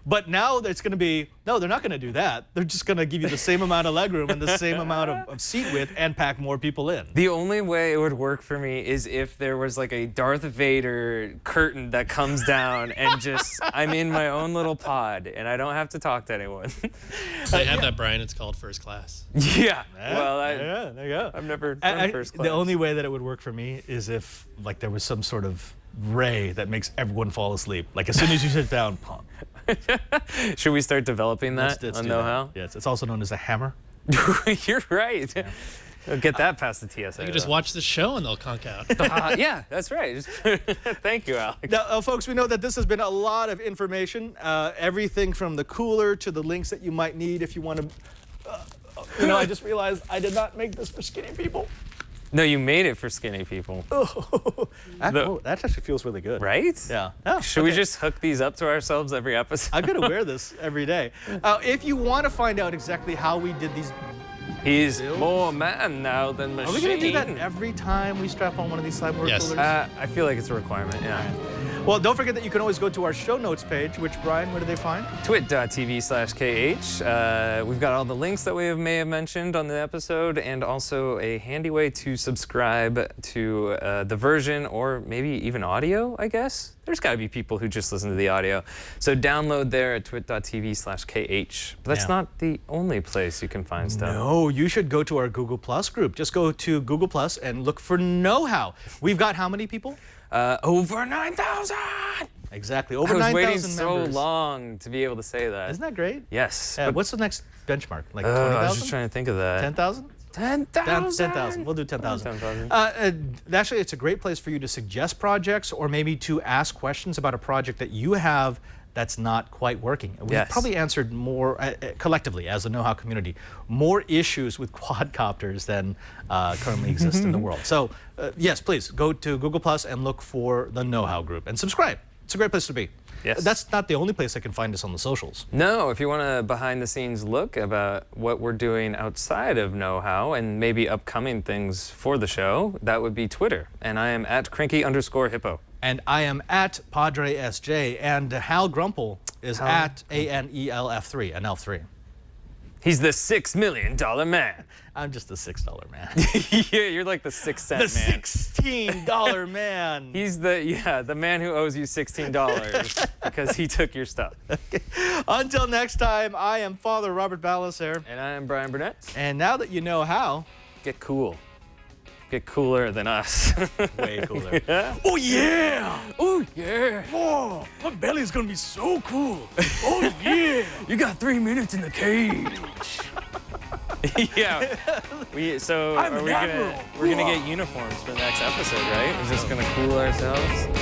But now it's going to be, no, they're not going to do that. They're just going to give you the same amount of legroom and the same amount of seat width and pack more people in. The only way it would work for me is if there was like a Darth Vader curtain that comes down and just, I'm in my own little pod and I don't have to talk to anyone. They have that, Brian. It's called first class. Yeah. Well, there you go. I've never done first class. The only way that it would work for me is if like there was some sort of ray that makes everyone fall asleep. Like as soon as you sit down, pump. Should we start developing that on know-how? Yes, it's also known as a hammer. You're right. Yeah. Get that past the TSA. You can just watch the show and they'll conk out. Yeah, that's right. Thank you, Alex. Now, folks, we know that this has been a lot of information. Everything from the cooler to the links that you might need if you want to. I just realized I did not make this for skinny people. No, you made it for skinny people. That actually feels really good. Right? Yeah. Should we just hook these up to ourselves every episode? I'm going to wear this every day. If you want to find out exactly how we did these He's more man now than machine. Are we going to do that every time we strap on one of these cyborg coolers? I feel like it's a requirement, yeah. Well, don't forget that you can always go to our show notes page, which, Brian, where do they find? twit.tv/KH. We've got all the links that we may have mentioned on the episode and also a handy way to subscribe to the version or maybe even audio, I guess. There's got to be people who just listen to the audio. So download there at twit.tv/KH. But that's not the only place you can find stuff. No, you should go to our Google Plus group. Just go to Google Plus and look for Know-How. We've got how many people? Over 9,000! Exactly, over 9,000 members. I was waiting so long to be able to say that. Isn't that great? Yes. But what's the next benchmark? Like 20,000? I was just trying to think of that. 10,000? 10,000. 10,000. We'll do 10,000. 10,000. Actually, it's a great place for you to suggest projects or maybe to ask questions about a project that you have that's not quite working. We've probably answered more, collectively, as a Know-How community, more issues with quadcopters than currently exist in the world. So, yes, please, go to Google Plus and look for the Know-How group and subscribe. It's a great place to be. Yes. That's not the only place I can find us on the socials. No, if you want a behind-the-scenes look about what we're doing outside of Know How and maybe upcoming things for the show, that would be Twitter. And I am at cranky_hippo. And I am at Padre SJ, and Hal Grumple is at ANELF3, an L3. He's the $6 million man. I'm just the $6 man. Yeah, you're like the 6 cent The man. $16 man. He's the man who owes you $16 because he took your stuff. Until next time, I am Father Robert Ballecer. And I am Bryan Burnett. And now that you know how, Get cool. Get cooler than us. way cooler. Yeah. Oh yeah! Oh yeah. Oh, my belly's gonna be so cool. Oh yeah! You got 3 minutes in the cage. Yeah. I'm We're an admiral. gonna get uniforms for the next episode, right? Is this gonna cool ourselves?